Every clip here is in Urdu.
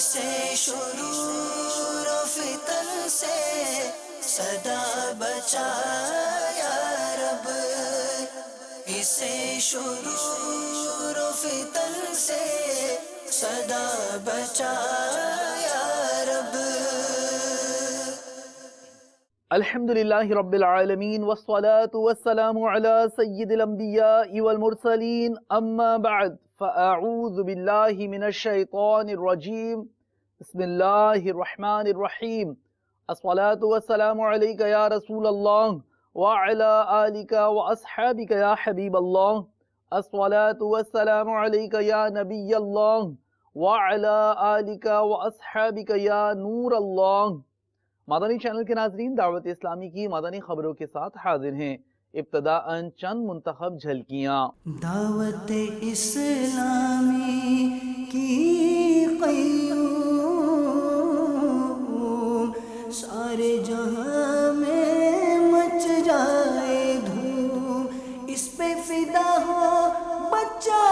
اسے شرور و فتن سے صدا بچا یا رب، اسے شرور و فتن سے صدا بچا یا رب۔ الحمدللہ رب العالمین والصلاة والسلام علی سید الانبیاء والمرسلین، اما بعد فاعوذ باللہ من الشیطان الرجیم، بسم اللہ الرحمن الرحیم۔ الصلاة والسلام علیک یا رسول اللہ وعلی آلک واصحابک یا حبیب اللہ، الصلاة والسلام علیک یا نبی اللہ وعلی آلک واصحابک یا نور اللہ۔ مدنی چینل کے ناظرین، دعوت اسلامی کی مدنی خبروں کے ساتھ حاضر ہیں۔ ابتداءً چند منتخب جھلکیاں۔ دعوت اسلامی کی قیوم سارے جہاں میں مچ جائے دھوم، اس پہ فدا ہو بچہ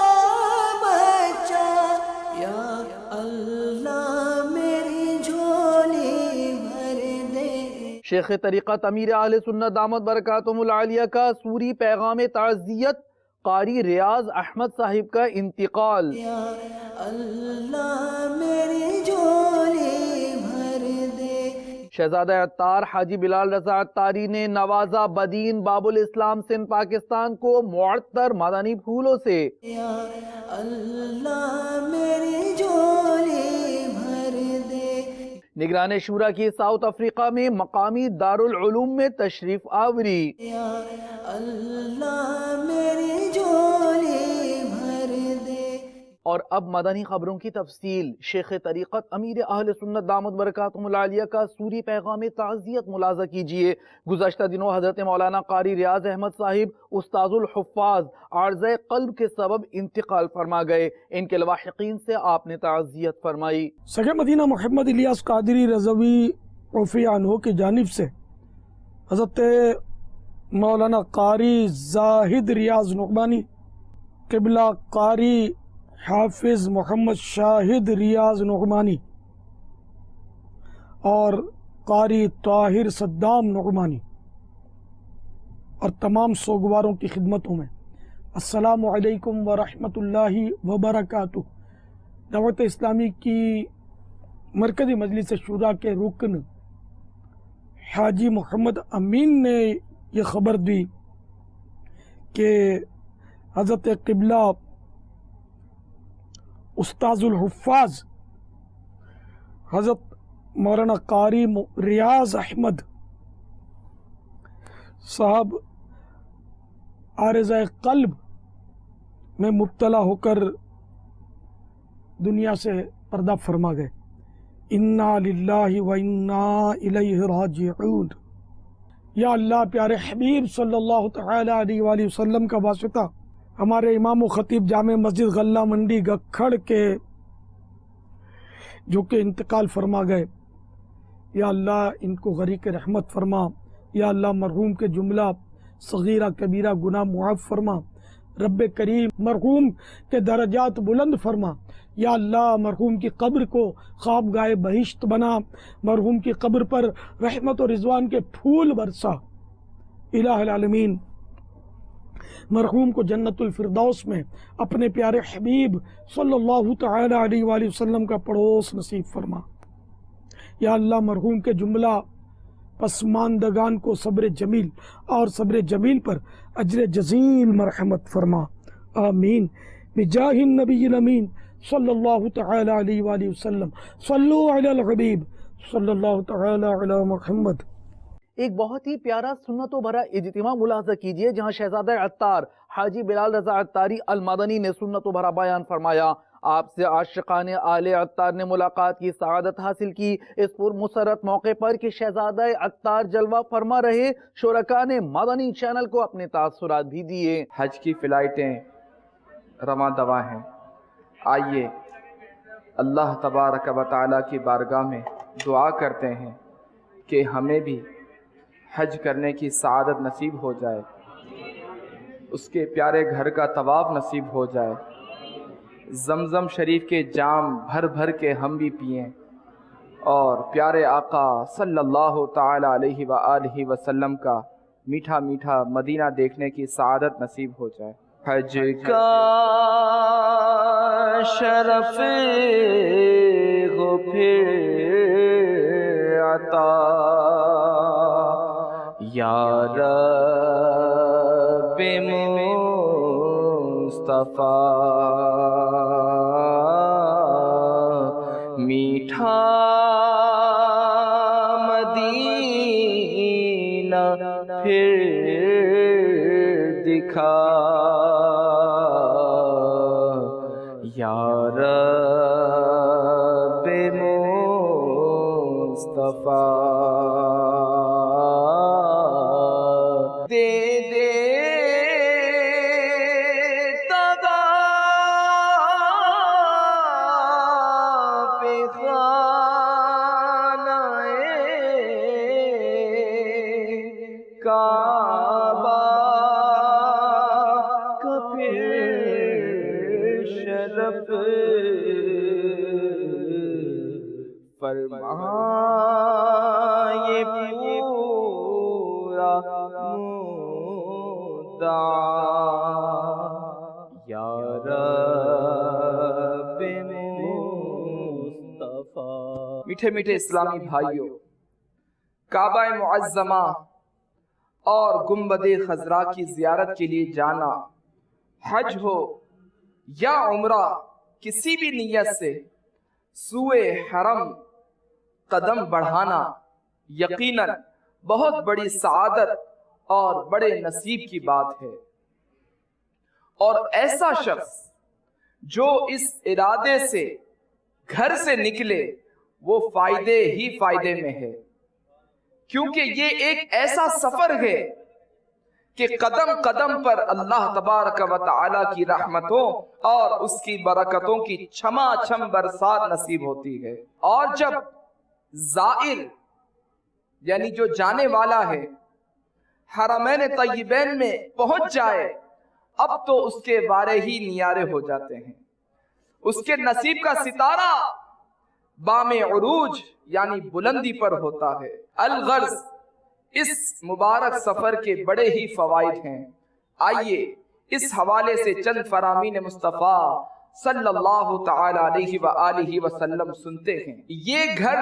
بچہ، یا اللہ میری جھولی بھر دے۔ شیخ طریقت امیر اہل سنت دامت برکاتہم العالیہ کا سوری پیغام تعزیت قاری ریاض احمد صاحب کا انتقال۔ یا اللہ میری جھولی بھر دے۔ شہزادہ عطار حاجی بلال رضا عطاری نے نوازا بدین باب الاسلام سندھ پاکستان کو معطر مدنی پھولوں سے۔ یا اللہ میری جھولی بھر دے۔ نگران شورا کی ساؤتھ افریقہ میں مقامی دارالعلوم میں تشریف آوری۔ یا اللہ میری جھولی بھر دے۔ اور اب مدنی خبروں کی تفصیل۔ شیخ طریقت امیر اہل سنت دامت برکاتہم العالیہ کا سوری پیغام تعزیت ملاحظہ کیجئے۔ گزشتہ دنوں حضرت مولانا قاری ریاض احمد صاحب استاذ الحفاظ عارضہ قلب کے سبب انتقال فرما گئے۔ ان کے لواحقین سے آپ نے تعزیت فرمائی۔ سگے مدینہ محمد الیاس قادری رضوی رضی اللہ عنہ کی جانب سے حضرت مولانا قاری زاہد ریاض نعمانی، قبلہ قاری حافظ محمد شاہد ریاض نعمانی اور قاری طاہر صدام نعمانی اور تمام سوگواروں کی خدمتوں میں السلام علیکم ورحمۃ اللہ وبرکاتہ۔ دعوت اسلامی کی مرکزی مجلس شورا کے رکن حاجی محمد امین نے یہ خبر دی کہ حضرت قبلہ استاذ الحفاظ حضرت مولانا قاری ریاض احمد صاحب عارضہ قلب میں مبتلا ہو کر دنیا سے پردہ فرما گئے۔ انا للہ و انا الیہ راجعون۔ یا اللہ پیارے حبیب صلی اللہ تعالی علیہ وآلہ وسلم کا واسطہ ہمارے امام و خطیب جامع مسجد غلہ منڈی گکھڑ کے جو کہ انتقال فرما گئے، یا اللہ ان کو غریق رحمت فرما۔ یا اللہ مرحوم کے جملہ صغیرہ کبیرہ گناہ معاف فرما۔ رب کریم مرحوم کے درجات بلند فرما۔ یا اللہ مرحوم کی قبر کو خوابگاہ بہشت بنا، مرحوم کی قبر پر رحمت و رضوان کے پھول برسا۔ الہ العالمین مرحوم کو جنت الفردوس میں اپنے پیارے حبیب صلی اللہ تعالی علیہ وآلہ وسلم کا پڑوس نصیب فرما۔ یا اللہ مرحوم کے جملہ پسماندگان کو صبر جمیل اور صبر جمیل پر اجر جزیل مرحمت فرما، آمین بجاہ النبی الامین صلی اللہ تعالی علیہ وآلہ وسلم۔ صلو علی الحبیب صلی اللہ تعالی علی محمد۔ ایک بہت ہی پیارا سنت و بھرا اجتماع ملاحظہ کیجئے جہاں شہزادہ عطار حاجی بلال رضا عطاری المدنی نے سنت و بھرا بیان فرمایا۔ آپ سے عاشقان آل عطار نے ملاقات کی سعادت حاصل کی۔ اس پر مسرت موقع پر کہ شہزادہ عطار جلوہ فرما رہے، شرکاء نے مدنی چینل کو اپنے تاثرات بھی دیے۔ حج کی فلائٹیں رواں دواں ہیں، آئیے اللہ تبارک و تعالیٰ کی بارگاہ میں دعا کرتے ہیں کہ ہمیں بھی حج کرنے کی سعادت نصیب ہو جائے، اس کے پیارے گھر کا طواف نصیب ہو جائے، زمزم شریف کے جام بھر بھر کے ہم بھی پئیں اور پیارے آقا صلی اللہ تعالی علیہ وآلہ وسلم کا میٹھا میٹھا مدینہ دیکھنے کی سعادت نصیب ہو جائے۔ حج کا شرف ہو پھر عطا یا رب مصطفیٰ، میٹھا مدینہ پھر دکھا یا رب مصطفیٰ، دے دے کعبہ کا پھر شرف فرمائے پورا مدعا یا رب مصطفیٰ۔ میٹھے میٹھے اسلامی بھائیوں، کعبہ معظمہ اور گنبد خضرا کی زیارت کے لیے جانا، حج ہو یا عمرہ، کسی بھی نیت سے سوئے حرم قدم بڑھانا یقیناً بہت بڑی سعادت اور بڑے نصیب کی بات ہے، اور ایسا شخص جو اس ارادے سے گھر سے نکلے وہ فائدے ہی فائدے میں ہے، کیونکہ یہ ایک ایسا سفر ہے کہ قدم قدم پر اللہ تبارک و تعالی کی رحمتوں اور اس کی برکتوں کی چھما چھم برسات نصیب ہوتی ہے۔ اور جب زائر یعنی جو جانے والا ہے حرمین طیبین میں پہنچ جائے، اب تو اس کے بارے ہی نیارے ہو جاتے ہیں، اس کے نصیب کا ستارہ بام عروج یعنی بلندی پر ہوتا ہے۔ الغرض اس مبارک سفر کے بڑے ہی فوائد ہیں، آئیے اس حوالے سے چند فرامین مصطفیٰ صلی اللہ تعالی علیہ وآلہ وسلم سنتے ہیں۔ یہ گھر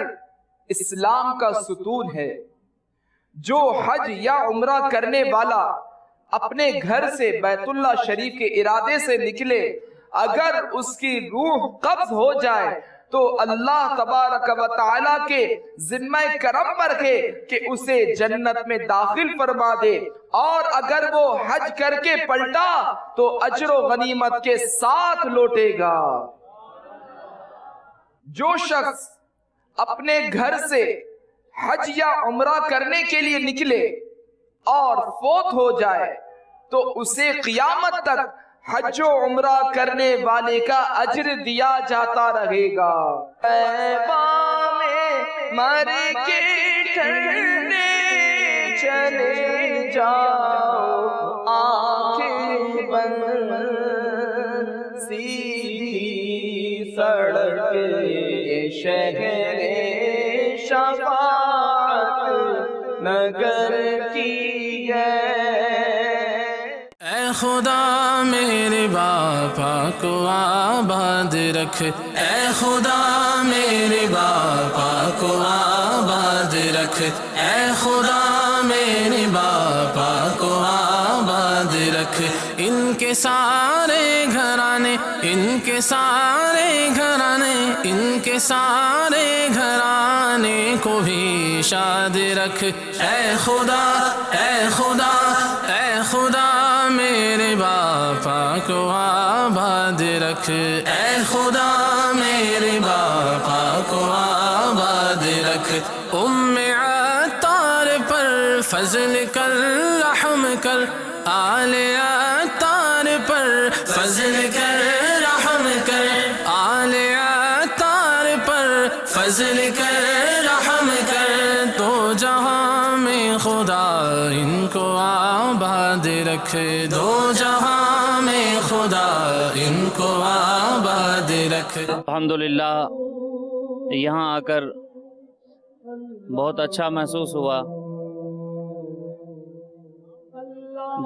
اسلام کا ستون ہے، جو حج یا عمرہ کرنے والا اپنے گھر سے بیت اللہ شریف کے ارادے سے نکلے، اگر اس کی روح قبض ہو جائے تو اللہ تبارک و تعالیٰ کے ذمہ کرم پر ہے کہ اسے جنت میں داخل فرما دے، اور اگر وہ حج کر کے پلٹا تو اجر و غنیمت کے ساتھ لوٹے گا۔ جو شخص اپنے گھر سے حج یا عمرہ کرنے کے لیے نکلے اور فوت ہو جائے تو اسے قیامت تک حج و عمرہ کرنے والے کا اجر دیا جاتا رہے گا۔ طیبہ میں مر کے ٹھنڈے چلے جاؤ، آنکھیں بند سیدھی سڑک یہ شہر شفاعت نگر کی ہے۔ اے خدا میرے باپا کو آباد رکھ، اے خدا میرے باپا کو آباد رکھ، اے خدا میرے باپا کو آباد رکھ۔ ان کے سارے گھرانے، ان کے سارے گھرانے، ان کے سارے گھرانے کو بھی شاد رکھ۔ اے خدا، اے خدا، اے خدا میرے باپا کو آباد رکھ، اے خدا میرے باپا کو آباد رکھ۔ عطار پر فضل کر، رحم کر، آل عطار پر فضل کر، رحم کر، آل عطار پر فضل کر، رحم کر، تو جہاں میں خدا ان کو آباد رکھ دو جہاں میں خدا ان کو آباد رکھ. الحمدللہ یہاں آ کر بہت اچھا محسوس ہوا.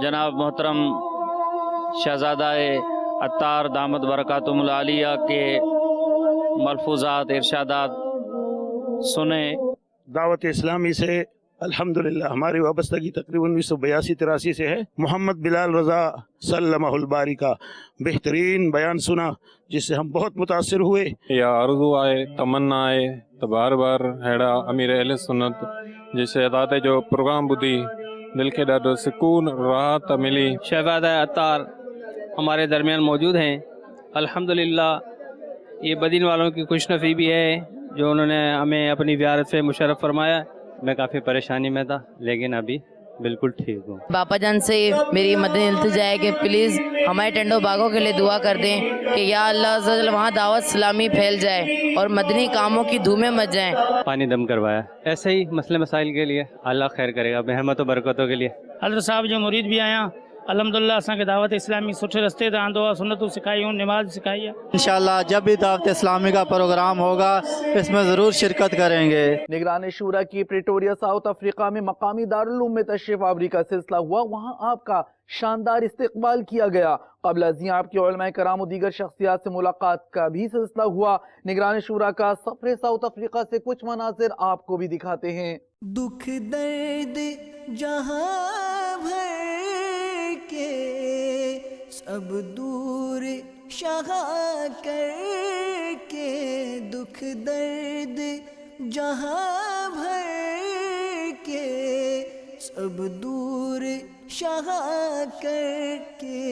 جناب محترم شہزادہ عطار دامت برکاتہم العالیہ کے ملفوظات ارشادات سنے. دعوت اسلامی سے الحمدللہ ہماری وابستگی تقریباً 1982-83 سے ہے. محمد بلال رضا سلمہ الباری کا بہترین بیان سنا جس سے ہم بہت متاثر ہوئے. یا آرزو آئے تمنا آئے تو بار بار ہیڑا امیر اہل سنت جی شہزادے جو پروگرام ٻدھی دل کے ڈاڈو سکون راحت ملی. شہزادہ عطار ہمارے درمیان موجود ہیں. الحمدللہ یہ بدین والوں کی خوش نصیبی ہے جو انہوں نے ہمیں اپنی زیارت سے مشرف فرمایا. میں کافی پریشانی میں تھا لیکن ابھی بالکل ٹھیک ہوں. باپا جان سے میری مدنی التجا ہے کہ پلیز ہمارے ٹنڈو باغوں کے لیے دعا کر دیں کہ یا اللہ عز و جل وہاں دعوت اسلامی پھیل جائے اور مدنی کاموں کی دھومیں مچ جائیں. پانی دم کروایا ایسے ہی مسئلے مسائل کے لیے اللہ خیر کرے گا رحمت و برکتوں کے لیے. حضرت صاحب جو مرید بھی آیا الحمدللہ اساں کے دعوت اسلامی سٹھے رستے تے آندو سنتوں سکھائی ہوں نماز سکھائی ہے. انشاءاللہ جب بھی دعوت اسلامی کا پروگرام ہوگا اس میں ضرور شرکت کریں گے. نگران شورا کی پریٹوریا ساؤتھ افریقہ میں مقامی دارالعلوم میں تشریف آوری کا سلسلہ ہوا. وہاں آپ کا شاندار استقبال کیا گیا. قبل ازیں آپ کے علماء کرام و دیگر شخصیات سے ملاقات کا بھی سلسلہ ہوا. نگران شورا کا سفر ساؤتھ افریقہ سے کچھ مناظر آپ کو بھی دکھاتے ہیں. دکھ درد جہاں بھر کے سب دور شہا کر کے، دکھ درد جہاں بھر کے سب دور شہا کر کے،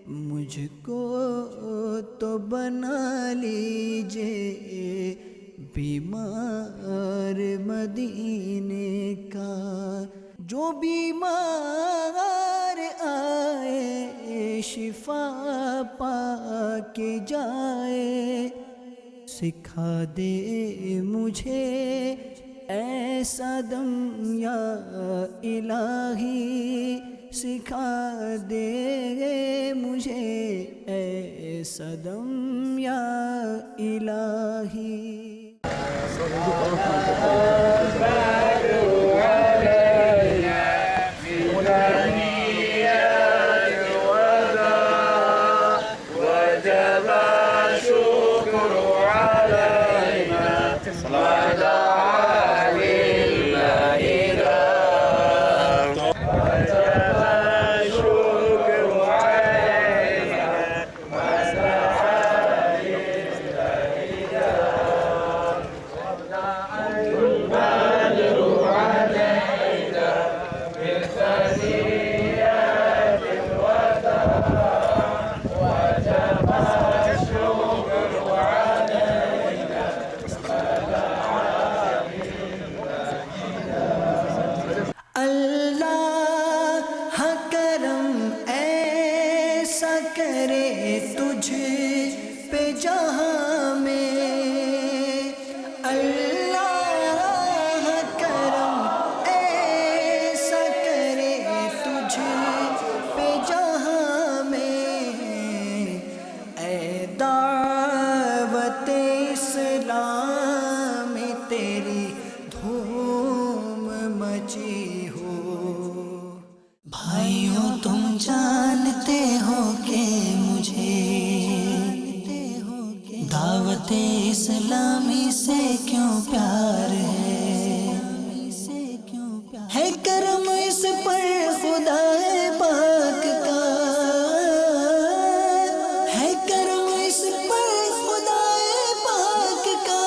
مجھ کو تو بنا لیجئے بیمار مدینے کا. جو بیمار آئے شفا پا کے جائے، سکھا دے مجھے ایسا دم یا الہی، سکھا دے مجھے ایسا دم یا الہی. اسلامی سے کیوں پیار ہے کرم اس پر خدا پاک کا، ہے کرم اس پر خدا پاک کا.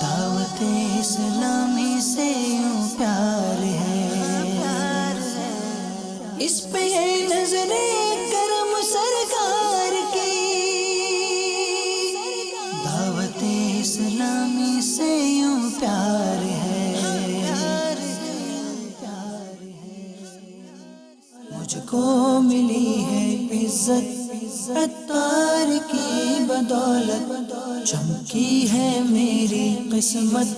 دعوت اسلامی سے یوں پیار ہے، اس پہ نظر کرم سرکار کی. دعوت اسلامی سے یوں پیار ہے، مجھ کو ملی ہے عزت عطار کی بدولت، چمکی ہے میری قسمت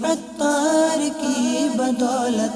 عطار کی بدولت،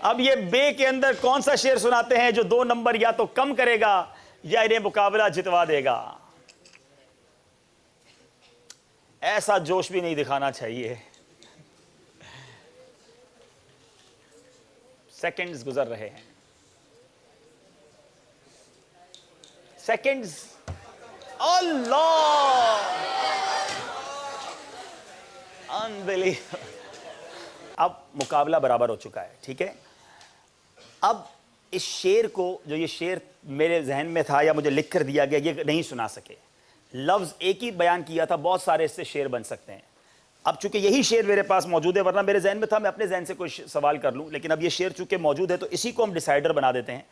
اب یہ بے کے اندر کون سا شعر سناتے ہیں جو 2 نمبر یا تو کم کرے گا یا انہیں مقابلہ جتوا دے گا. ایسا جوش بھی نہیں دکھانا چاہیے. سیکنڈز گزر رہے ہیں. سیکنڈز. اللہ انبلیویبل. اب مقابلہ برابر ہو چکا ہے. ٹھیک ہے, اب اس شعر کو, جو یہ شعر میرے ذہن میں تھا یا مجھے لکھ کر دیا گیا, یہ نہیں سنا سکے. لفظ ایک ہی بیان کیا تھا, بہت سارے اس سے شعر بن سکتے ہیں. اب چونکہ یہی شعر میرے پاس موجود ہے, ورنہ میرے ذہن میں تھا میں اپنے ذہن سے کوئی سوال کر لوں, لیکن اب یہ شعر چونکہ موجود ہے تو اسی کو ہم ڈیسائیڈر بنا دیتے ہیں.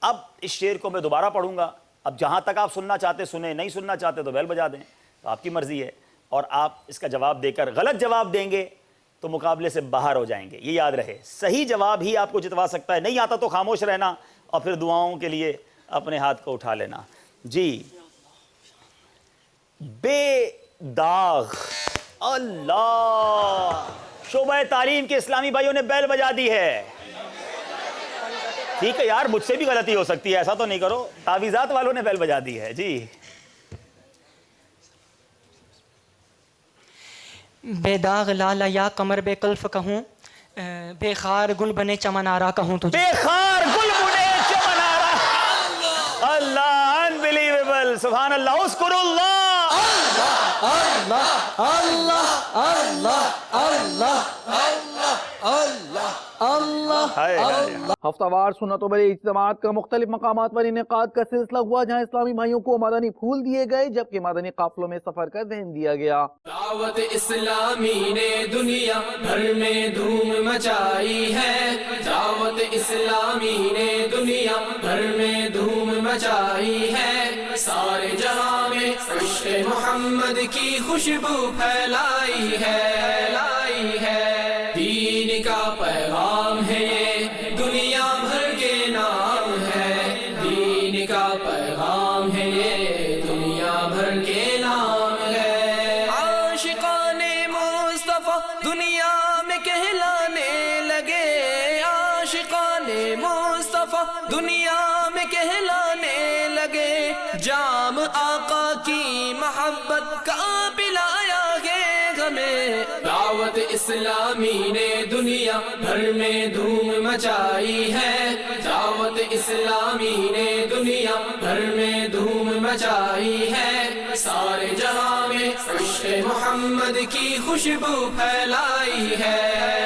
اب اس شعر کو میں دوبارہ پڑھوں گا. اب جہاں تک آپ سننا چاہتے سنیں, نہیں سننا چاہتے تو بیل بجا دیں, تو آپ کی مرضی ہے. اور آپ اس کا جواب دے کر غلط جواب دیں گے تو مقابلے سے باہر ہو جائیں گے. یہ یاد رہے, صحیح جواب ہی آپ کو جتوا سکتا ہے. نہیں آتا تو خاموش رہنا اور پھر دعاؤں کے لیے اپنے ہاتھ کو اٹھا لینا. جی, بے داغ. اللہ, شعبہ تعلیم کے اسلامی بھائیوں نے بیل بجا دی ہے. ٹھیک ہے یار, مجھ سے بھی غلطی ہو سکتی ہے, ایسا تو نہیں کرو. تعویذات والوں نے بیل بجا دی ہے. جی, بے داغ لالا یا قمر بے کلف کہوں, بے خار گل بنے چمن آرا کہوں تجھے. بے خار گل بنے چمن آرا. اللہ انبلیویبل. سبحان اللہ. اذکر اللہ. اللہ اللہ اللہ اللہ اللہ اللہ. ہفتہ وار سنت و بڑے اجتماعات کا مختلف مقامات پر انعقاد کا سلسلہ ہوا, جہاں اسلامی بھائیوں کو مدنی پھول دیے گئے جبکہ مدنی قافلوں میں سفر کا ذہن دیا گیا. دعوت اسلامی نے دنیا بھر میں دھوم مچائی ہے. دعوت اسلامی نے دنیا بھر میں دھوم مچائی ہے. سارے جہاں میں عشق محمد کی خوشبو پھیلائی ہے, لائی ہے. دین کا پیغام ہے یہ, دنیا بھر کے نام ہے. دین کا پیغام ہے یہ, دنیا بھر کے نام ہے. عاشقان مصطفیٰ دنیا میں کہلانے لگے. عاشقان مصطفیٰ دنیا میں کہلانے لگے. جام آقا کی محبت کا پلایا گے ہمیں. دعوت اسلامی نے دنیا بھر میں دھوم مچائی ہے. دعوت اسلامی نے دنیا بھر میں دھوم مچائی ہے. سارے جہاں میں عشق محمد کی خوشبو پھیلائی ہے,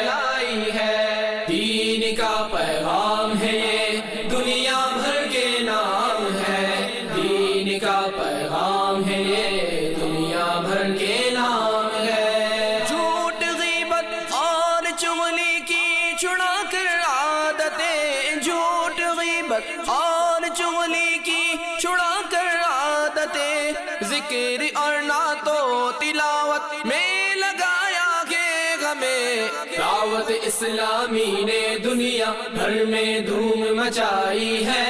لائی ہے. دین کا پیغام ہے یہ, دنیا بھر کے نام ہے. دین کا پیغام ہے یہ, دنیا بھر کے نام ہے. جھوٹ غیبت اور چغلی کی چھڑا کر عادتیں. جھوٹ غیبت اور چغلی کی چھڑا کر عادتیں. ذکر اور نعت و تلاوت میں لگایا گے ہمیں. دعوت اسلامی نے دنیا بھر میں دھوم مچائی ہے.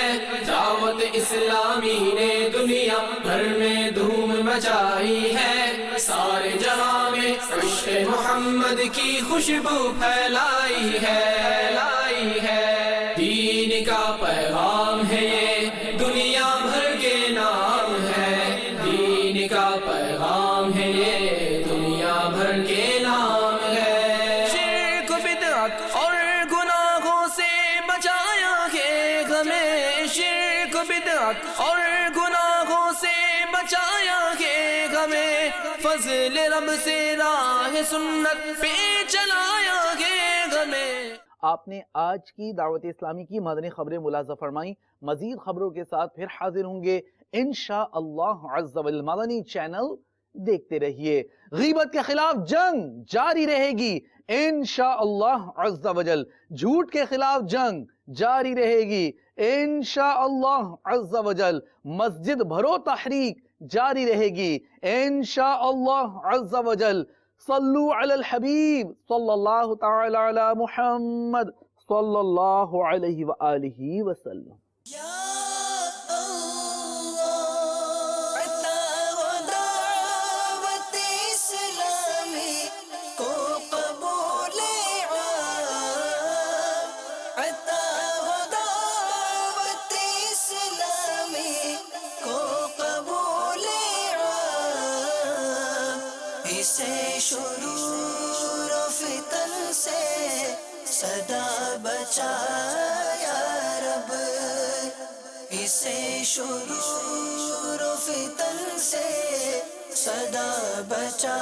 دعوت اسلامی نے دنیا بھر میں دھوم مچائی ہے. سارے جہاں میں عشق محمد کی خوشبو پھیلائی ہے, لائی ہے. دین کا پیغام ہے یہ, دنیا بھر کے نام ہے. دین کا پیغام ہے یہ, دنیا بھر کے نام ہے. شرک بدعت اور گناہوں سے بچایا ہے ہمیں. شرک بدعت اور گناہوں سے بچایا ہے ہمیں. فضل رب سے راہ سنت پہ چلایا ہے ہمیں. آپ نے آج کی دعوت اسلامی کی مدنی خبریں ملاحظہ فرمائیں. مزید خبروں کے ساتھ پھر حاضر ہوں گے انشاءاللہ عز و جل. مدنی چینل دیکھتے رہیے. غیبت کے خلاف جنگ جاری رہے گی انشاءاللہ عز و جل. جھوٹ کے خلاف جنگ جاری رہے گی انشاءاللہ عز و جل. مسجد بھرو تحریک جاری رہے گی انشاءاللہ عز و جل. صلو علی الحبیب صلی اللہ تعالی علی محمد صلی اللہ علیہ وآلہ وسلم. کو قبول اسے شرور و فتن سے صدا بچا یا رب، اسے شرور و فتن سے صدا بچا